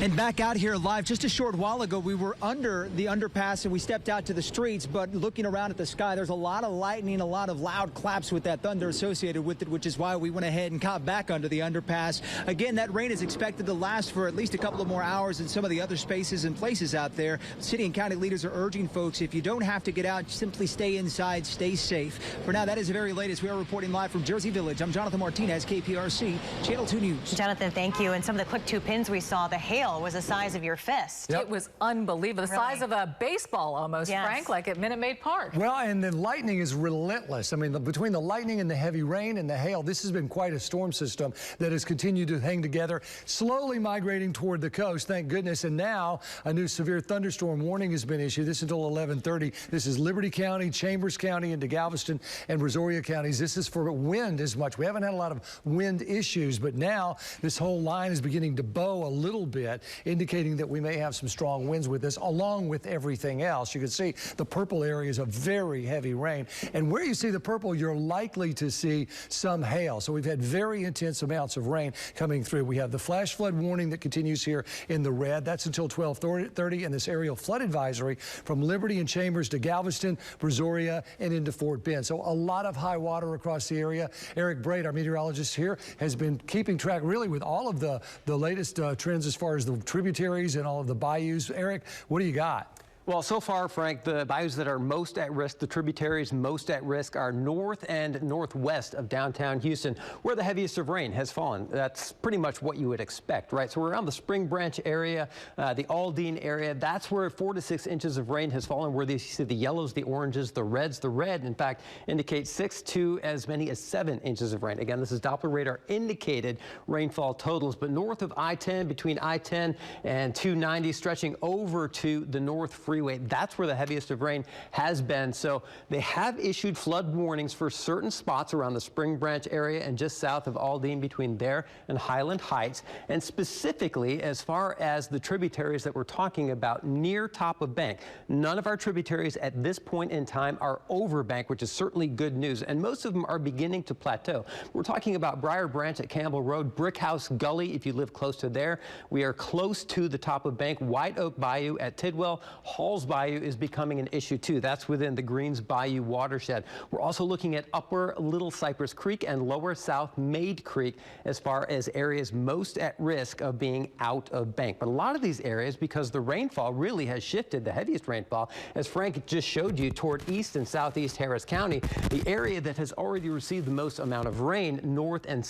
And back out here live, just a short while ago, we were under the underpass and we stepped out to the streets, but looking around at the sky, there's a lot of lightning, a lot of loud claps with that thunder associated with it, which is why we went ahead and got back under the underpass. Again, that rain is expected to last for at least a couple of more hours in some of the other spaces and places out there. City and county leaders are urging folks, if you don't have to get out, simply stay inside, stay safe. For now, that is the very latest. We are reporting live from Jersey Village. I'm Jonathan Martinez, KPRC, Channel 2 News. Jonathan, thank you. And some of the quick 2 pins we saw, the hail was the size of your fist. It was unbelievable. The size of a baseball almost, Frank, like at Minute Maid Park. Well, and the lightning is relentless. I mean, between the lightning and the heavy rain and the hail, this has been quite a storm system that has continued to hang together, slowly migrating toward the coast, thank goodness. And now a new severe thunderstorm warning has been issued. This until 11:30. This is Liberty County, Chambers County, into Galveston and Brazoria counties. This is for wind as much. We haven't had a lot of wind issues, but now this whole line is beginning to bow a little bit, indicating that we may have some strong winds with this, along with everything else. You can see the purple areas of very heavy rain. And where you see the purple, you're likely to see some hail. So we've had very intense amounts of rain coming through. We have the flash flood warning that continues here in the red. That's until 12:30, and this aerial flood advisory from Liberty and Chambers to Galveston, Brazoria, and into Fort Bend. So a lot of high water across the area. Eric Braid, our meteorologist here, has been keeping track really with all of the latest trends as far as the tributaries and all of the bayous. Eric, what do you got? Well, so far, Frank, the bayous that are most at risk, the tributaries most at risk, are north and northwest of downtown Houston, where the heaviest of rain has fallen. That's pretty much what you would expect, right? So we're around the Spring Branch area, the Aldine area. That's where 4 to 6 inches of rain has fallen, where you see the yellows, the oranges, the reds. The red, in fact, indicates 6 to as many as 7 inches of rain. Again, this is Doppler radar indicated rainfall totals, but north of I-10, between I-10 and 290, stretching over to the North Freeway, that's where the heaviest of rain has been. So they have issued flood warnings for certain spots around the Spring Branch area and just south of Aldine, between there and Highland Heights. And specifically, as far as the tributaries that we're talking about near top of bank, none of our tributaries at this point in time are over bank, which is certainly good news. And most of them are beginning to plateau. We're talking about Briar Branch at Campbell Road, Brickhouse Gully, if you live close to there. We are close to the top of bank. White Oak Bayou at Tidwell. Hall's Bayou is becoming an issue too. That's within the Greens Bayou watershed. We're also looking at Upper Little Cypress Creek and Lower South Maid Creek as far as areas most at risk of being out of bank. But a lot of these areas, because the rainfall really has shifted, the heaviest rainfall, as Frank just showed you, toward east and southeast Harris County, the area that has already received the most amount of rain, north and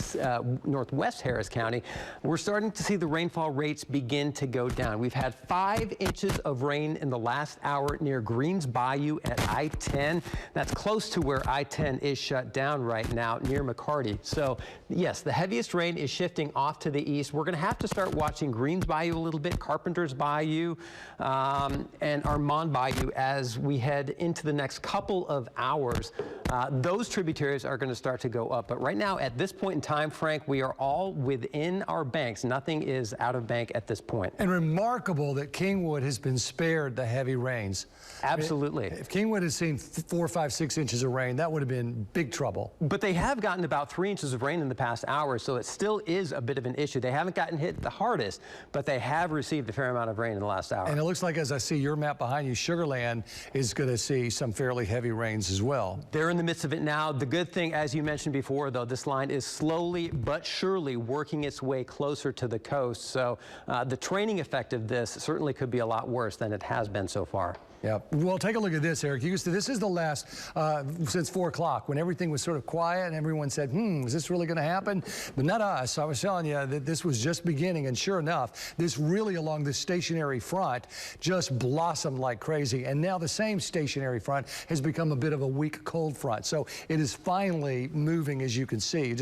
northwest Harris County, we're starting to see the rainfall rates begin to go down. We've had 5 inches of rain in the last hour near Greens Bayou at I-10. That's close to where I-10 is shut down right now, near McCarty. So yes, the heaviest rain is shifting off to the east. We're going to have to start watching Greens Bayou a little bit, Carpenter's Bayou, and Armand Bayou as we head into the next couple of hours. Those tributaries are going to start to go up. But right now, at this point in time, Frank, we are all within our banks. Nothing is out of bank at this point. And remarkable that Kingwood has been spared the heavy rains. Absolutely. If Kingwood had seen 4, 5, 6 inches of rain, that would have been big trouble. But they have gotten about 3 inches of rain in the past hour, so it still is a bit of an issue. They haven't gotten hit the hardest, but they have received a fair amount of rain in the last hour. And it looks like, as I see your map behind you, Sugar Land is going to see some fairly heavy rains as well. They're in the midst of it now. The good thing, as you mentioned before, though, this line is slowly but surely working its way closer to the coast. So the training effect of this certainly could be a lot worse than it has been so far. Yeah. Well, take a look at this, Eric. You can see this is the last since 4 o'clock, when everything was sort of quiet and everyone said, is this really going to happen? But not us. I was telling you that this was just beginning, and sure enough, this really along this stationary front just blossomed like crazy. And now the same stationary front has become a bit of a weak cold front. So it is finally moving, as you can see. In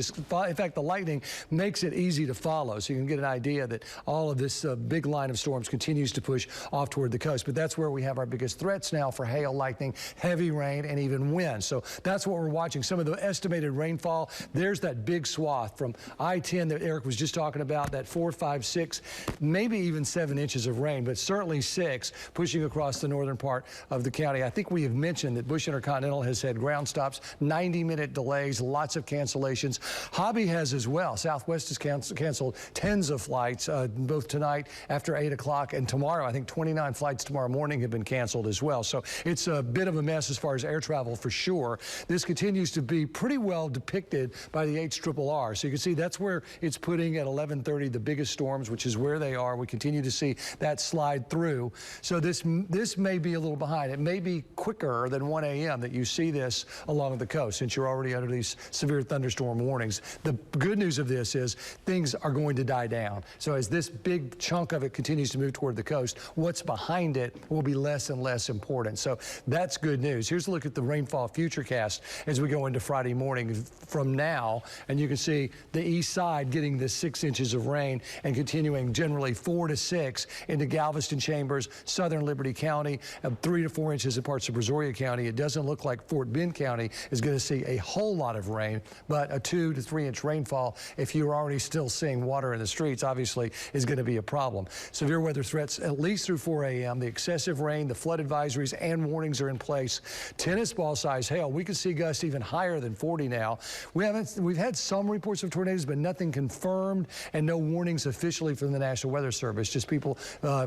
fact, the lightning makes it easy to follow, so you can get an idea that all of this big line of storms continues to push off toward the coast. But that's where we have our biggest serious threats now for hail, lightning, heavy rain, and even wind. So that's what we're watching. Some of the estimated rainfall. There's that big swath from I-10 that Eric was just talking about, that 4, 5, 6, maybe even 7 inches of rain, but certainly 6 pushing across the northern part of the county. I think we have mentioned that Bush Intercontinental has had ground stops, 90-minute delays, lots of cancellations. Hobby has as well. Southwest has canceled tens of flights, both tonight after 8 o'clock and tomorrow. I think 29 flights tomorrow morning have been canceled as well. So it's a bit of a mess as far as air travel for sure. This continues to be pretty well depicted by the HRRR. So you can see that's where it's putting at 11:30 the biggest storms, which is where they are. We continue to see that slide through. So this may be a little behind. It may be quicker than 1 a.m. that you see this along the coast, since you're already under these severe thunderstorm warnings. The good news of this is things are going to die down. So as this big chunk of it continues to move toward the coast, what's behind it will be less and less important. So that's good news. Here's a look at the rainfall futurecast as we go into Friday morning from now, and you can see the east side getting the 6 inches of rain and continuing generally 4 to 6 into Galveston Chambers, southern Liberty County, 3 to 4 inches in parts of Brazoria County. It doesn't look like Fort Bend County is going to see a whole lot of rain, but a 2 to 3 inch rainfall, if you're already still seeing water in the streets, obviously is going to be a problem. Severe weather threats at least through 4 a.m. The excessive rain, the flood advisories and warnings are in place. Tennis ball size hail. We could see gusts even higher than 40 now. We've had some reports of tornadoes, but nothing confirmed and no warnings officially from the National Weather Service, just people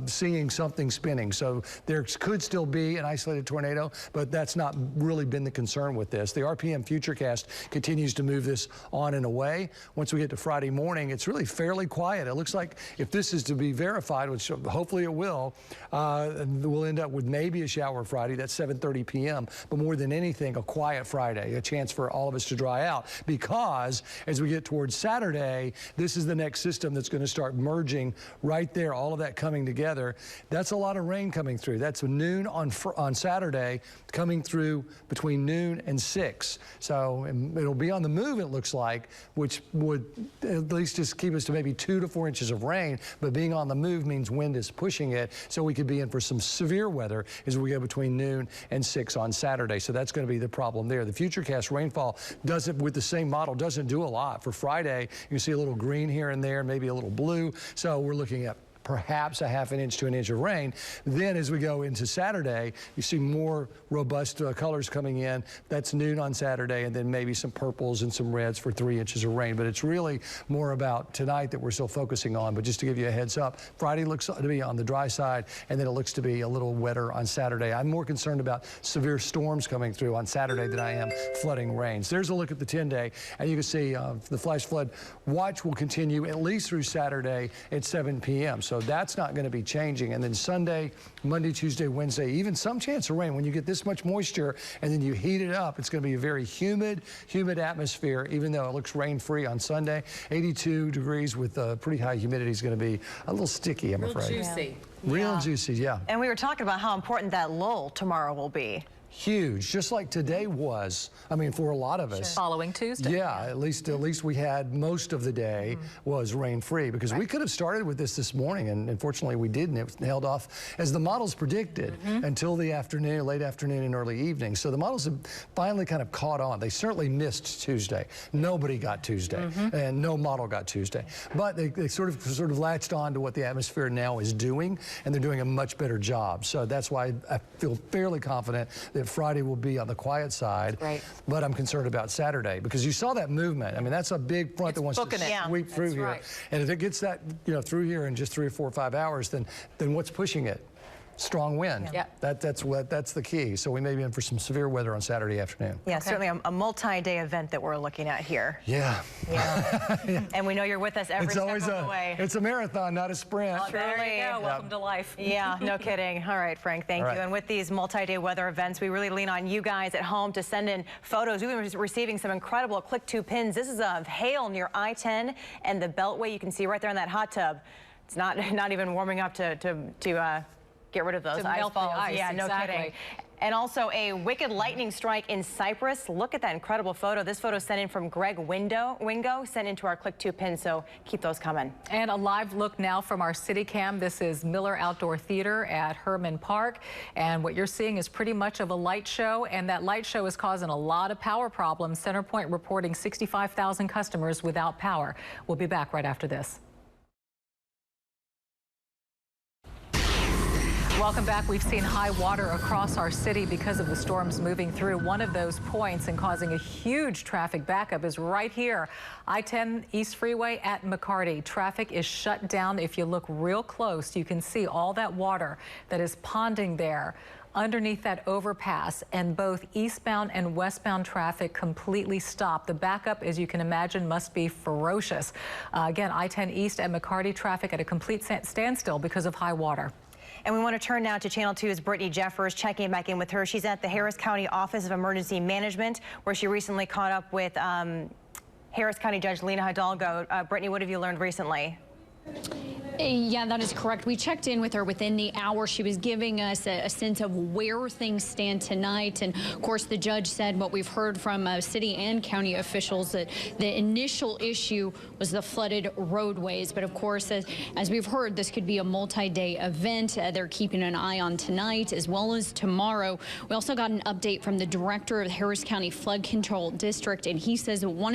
seeing something spinning. So there could still be an isolated tornado, but that's not really been the concern with this. The RPM Futurecast continues to move this on and away. Once we get to Friday morning, it's really fairly quiet. It looks like if this is to be verified, which hopefully it will, we'll end up with maybe a shower Friday. That's 7:30 p.m. But more than anything, a quiet Friday, a chance for all of us to dry out, because as we get towards Saturday, this is the next system that's going to start merging right there, all of that coming together. That's a lot of rain coming through. That's noon on Saturday, coming through between noon and 6. So it'll be on the move, it looks like, which would at least just keep us to maybe 2 to 4 inches of rain. But being on the move means wind is pushing it. So we could be in for some severe weather as we go between noon and 6 on Saturday. So that's going to be the problem there. The Futurecast rainfall doesn't, with the same model, doesn't do a lot. For Friday, you can see a little green here and there, maybe a little blue. So we're looking at perhaps a ½ inch to an inch of rain. Then as we go into Saturday, you see more robust colors coming in. That's noon on Saturday, and then maybe some purples and some reds for 3 inches of rain. But it's really more about tonight that we're still focusing on. But just to give you a heads up, Friday looks to be on the dry side, and then it looks to be a little wetter on Saturday. I'm more concerned about severe storms coming through on Saturday than I am flooding rains. There's a look at the 10-day, and you can see the flash flood watch will continue at least through Saturday at 7 p.m. So that's not going to be changing. And then Sunday, Monday, Tuesday, Wednesday, even some chance of rain. When you get this much moisture and then you heat it up, it's going to be a very humid atmosphere, even though it looks rain-free on Sunday. 82 degrees with pretty high humidity is going to be a little sticky, I'm afraid. Real juicy. Real juicy, yeah. And we were talking about how important that lull tomorrow will be. Huge, just like today was. I mean, for a lot of us. Following Tuesday. Yeah, at least we had most of the day was rain-free, because we could have started with this morning, and unfortunately we didn't. It was held off, as the models predicted, until the afternoon, late afternoon and early evening. So the models have finally kind of caught on. They certainly missed Tuesday. Nobody got Tuesday, and no model got Tuesday. But they sort of latched on to what the atmosphere now is doing, and they're doing a much better job. So that's why I feel fairly confident that Friday will be on the quiet side. Right. But I'm concerned about Saturday, because you saw that movement. I mean, that's a big front that wants to sweep through here. Right. And if it gets that, through here in just 3 or 4 or 5 hours, then what's pushing it? Strong wind. Yeah. That's the key. So we may be in for some severe weather on Saturday afternoon. Yeah, certainly a multi-day event that we're looking at here. Yeah. Yeah. And we know you're with us every step of the way. It's a marathon, not a sprint. Oh, there you go. Welcome to life. Yeah, no kidding. All right, Frank, thank you. And with these multi-day weather events, we really lean on you guys at home to send in photos. We've been receiving some incredible click-to pins. This is of hail near I-10 and the Beltway. You can see right there in that hot tub. It's not even warming up to get rid of those ice balls. Ice, yeah, no exactly. kidding. And also a wicked lightning strike in Cyprus. Look at that incredible photo. This photo sent in from Greg Wingo, sent into our Click 2 pin, so keep those coming. And a live look now from our city cam. This is Miller Outdoor Theater at Herman Park. And what you're seeing is pretty much of a light show, and that light show is causing a lot of power problems. CenterPoint reporting 65,000 customers without power. We'll be back right after this. Welcome back. We've seen high water across our city because of the storms moving through. One of those points and causing a huge traffic backup is right here. I-10 East Freeway at McCarty. Traffic is shut down. If you look real close, you can see all that water that is ponding there underneath that overpass, and both eastbound and westbound traffic completely stopped. The backup, as you can imagine, must be ferocious. Again, I-10 East at McCarty, traffic at a complete standstill because of high water. And we want to turn now to Channel 2's Brittany Jeffers, checking back in with her. She's at the Harris County Office of Emergency Management, where she recently caught up with Harris County Judge Lena Hidalgo. Brittany, what have you learned recently? Yeah, that is correct. We checked in with her within the hour. She was giving us a sense of where things stand tonight. And of course, the judge said what we've heard from city and county officials, that the initial issue was the flooded roadways. But of course, as we've heard, this could be a multi-day event. They're keeping an eye on tonight as well as tomorrow. We also got an update from the director of the Harris County Flood Control District, and he says one